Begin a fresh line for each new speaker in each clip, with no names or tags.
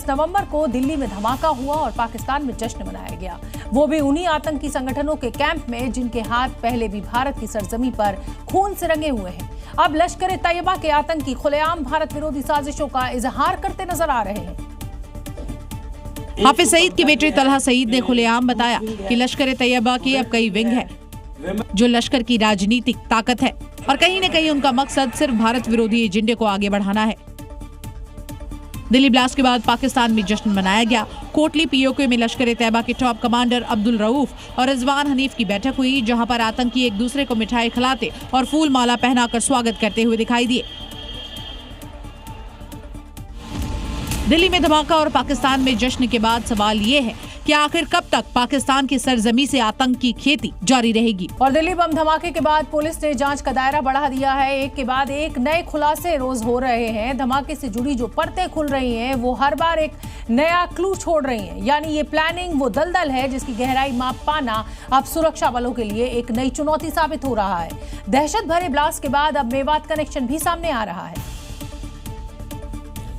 10 नवंबर को दिल्ली में धमाका हुआ और पाकिस्तान में जश्न मनाया गया, वो भी उन्हीं आतंकी संगठनों के कैंप में जिनके हाथ पहले भी भारत की सरजमी पर खून से रंगे हुए हैं। अब लश्कर तैयबा के आतंकी खुलेआम भारत विरोधी साजिशों का इजहार करते नजर आ रहे हैं।
हाफिज सईद के बेटे तलहा सईद ने खुलेआम बताया कि लश्कर तैयबा की अब कई विंग है, जो लश्कर की राजनीतिक ताकत है और कहीं न कहीं उनका मकसद सिर्फ भारत विरोधी एजेंडे को आगे बढ़ाना है। दिल्ली ब्लास्ट के बाद पाकिस्तान में जश्न मनाया गया। कोटली पीओके में लश्कर तैयबा के टॉप कमांडर अब्दुल रऊफ और रिजवान हनीफ की बैठक हुई, जहां पर आतंकी एक दूसरे को मिठाई खिलाते और फूल माला पहनाकर स्वागत करते हुए दिखाई दिए। दिल्ली में धमाका और पाकिस्तान में जश्न के बाद सवाल ये है कि आखिर कब तक पाकिस्तान की सरजमी से आतंक की खेती जारी रहेगी।
और दिल्ली बम धमाके के बाद पुलिस ने जांच का दायरा बढ़ा दिया है। एक के बाद एक नए खुलासे रोज हो रहे हैं। धमाके से जुड़ी जो परतें खुल रही हैं, वो हर बार एक नया क्लू छोड़ रही हैं। यानी ये प्लानिंग वो दलदल है जिसकी गहराई माप पाना अब सुरक्षा बलों के लिए एक नई चुनौती साबित हो रहा है। दहशत भरे ब्लास्ट के बाद अब मेवात कनेक्शन भी सामने आ रहा है।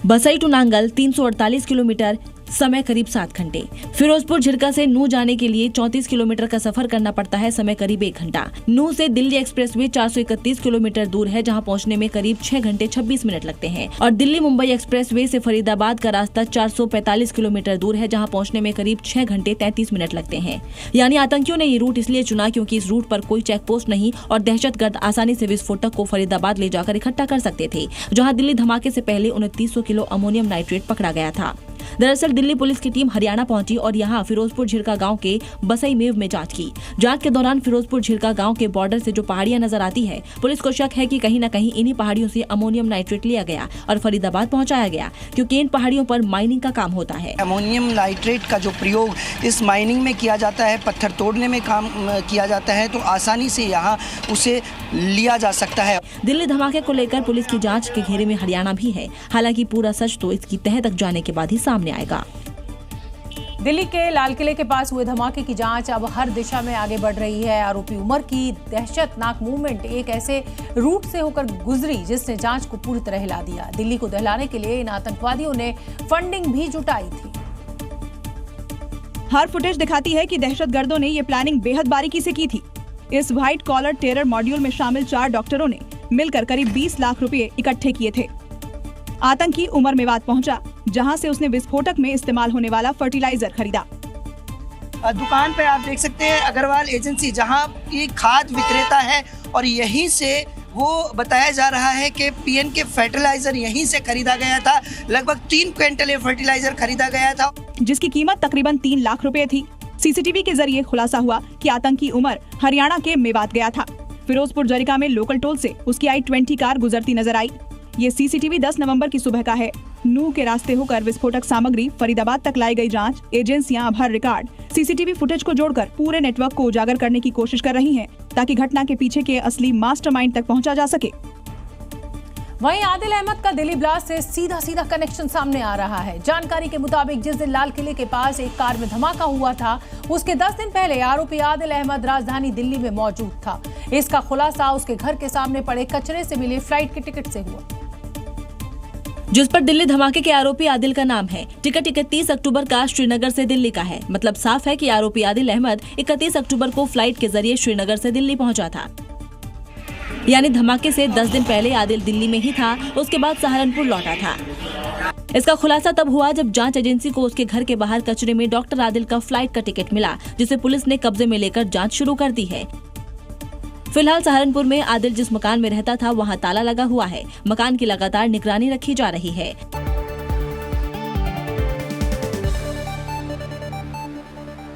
बसई टू नांगल 348 किलोमीटर, समय करीब 7 घंटे। फिरोजपुर झिरका से नूह जाने के लिए 34 किलोमीटर का सफर करना पड़ता है, समय करीब 1 घंटा। नूह से दिल्ली एक्सप्रेसवे 431 किलोमीटर दूर है, जहां पहुंचने में करीब 6 घंटे 26 मिनट लगते हैं। और दिल्ली मुंबई एक्सप्रेसवे से फरीदाबाद का रास्ता 445 किलोमीटर दूर है, जहां पहुंचने में करीब 6 घंटे 33 मिनट लगते हैं। यानी आतंकियों ने ये रूट इसलिए चुना क्योंकि इस रूट पर कोई चेक पोस्ट नहीं और दहशतगर्द आसानी से विस्फोटक को फरीदाबाद ले जाकर इकट्ठा कर सकते थे, जहाँ दिल्ली धमाके से पहले 2900 किलो अमोनियम नाइट्रेट पकड़ा गया था। दरअसल दिल्ली पुलिस की टीम हरियाणा पहुंची और यहां फिरोजपुर झिरका गांव के बसई मेव में जांच की। जांच के दौरान फिरोजपुर झिरका गांव के बॉर्डर से जो पहाड़ियां नजर आती है, पुलिस को शक है कि कहीं न कहीं इन्हीं पहाड़ियों से अमोनियम नाइट्रेट लिया गया और फरीदाबाद पहुंचाया गया, क्योंकि इन पहाड़ियों पर माइनिंग का काम होता है।
अमोनियम नाइट्रेट का जो प्रयोग इस माइनिंग में किया जाता है, पत्थर तोड़ने में काम किया जाता है, तो आसानी से यहाँ उसे लिया जा सकता है।
दिल्ली धमाके को लेकर पुलिस की जाँच के घेरे में हरियाणा भी है। हालांकि पूरा सच तो इसकी तह तक जाने के बाद ही सामने आएगा।
दिल्ली के लाल किले के पास हुए धमाके की जांच अब हर दिशा में आगे बढ़ रही है। आरोपी उमर की दहशतनाक मूवमेंट एक ऐसे रूट से होकर गुजरी जिसने जांच को पूरी तरह हिला दिया। दिल्ली को दहलाने के लिए इन आतंकवादियों ने फंडिंग भी जुटाई थी।
हर फुटेज दिखाती है कि दहशतगर्दों ने ये प्लानिंग बेहद बारीकी से की थी। इस व्हाइट कॉलर टेरर मॉड्यूल में शामिल 4 डॉक्टरों ने मिलकर करीब 20 लाख रुपए इकट्ठे किए थे। आतंकी उमर मेवात पहुंचा, जहां से उसने विस्फोटक में इस्तेमाल होने वाला फर्टिलाइजर खरीदा।
दुकान पे आप देख सकते हैं अग्रवाल एजेंसी, जहां की खाद विक्रेता है और यहीं से वो बताया जा रहा है कि पीएन के फर्टिलाइजर यहीं से खरीदा गया था। लगभग 3 क्विंटल ये फर्टिलाइजर खरीदा गया था,
जिसकी कीमत तकरीबन 3 लाख रुपए थी। सीसीटीवी के जरिए खुलासा हुआ कि आतंकी उमर हरियाणा के मेवात गया था। फिरोजपुर जरिका में लोकल टोल से उसकी i20 कार गुजरती नजर आई। ये सीसीटीवी 10 नवंबर की सुबह का है। नूह के रास्ते होकर विस्फोटक सामग्री फरीदाबाद तक लाई गई जांच एजेंसियां अब हर रिकॉर्ड सीसीटीवी फुटेज को जोड़कर पूरे नेटवर्क को उजागर करने की कोशिश कर रही हैं, ताकि घटना के पीछे के असली मास्टरमाइंड तक पहुंचा जा सके।
वहीं आदिल अहमद का दिल्ली ब्लास्ट से सीधा कनेक्शन सामने आ रहा है। जानकारी के मुताबिक जिस दिन लाल किले के पास एक कार में धमाका हुआ था, उसके 10 दिन पहले आरोपी आदिल अहमद राजधानी दिल्ली में मौजूद था। इसका खुलासा उसके घर के सामने पड़े कचरे से मिले फ्लाइट के टिकट से हुआ,
जिस पर दिल्ली धमाके के आरोपी आदिल का नाम है। टिकट 31 अक्टूबर का श्रीनगर से दिल्ली का है। मतलब साफ है कि आरोपी आदिल अहमद 31 अक्टूबर को फ्लाइट के जरिए श्रीनगर से दिल्ली पहुंचा था। यानी धमाके से 10 दिन पहले आदिल दिल्ली में ही था, उसके बाद सहारनपुर लौटा था। इसका खुलासा तब हुआ जब जांच एजेंसी को उसके घर के बाहर कचरे में डॉक्टर आदिल का फ्लाइट का टिकट मिला, जिसे पुलिस ने कब्जे में लेकर जांच शुरू कर दी है। फिलहाल सहारनपुर में आदिल जिस मकान में रहता था, वहां ताला लगा हुआ है। मकान की लगातार निगरानी रखी जा रही है।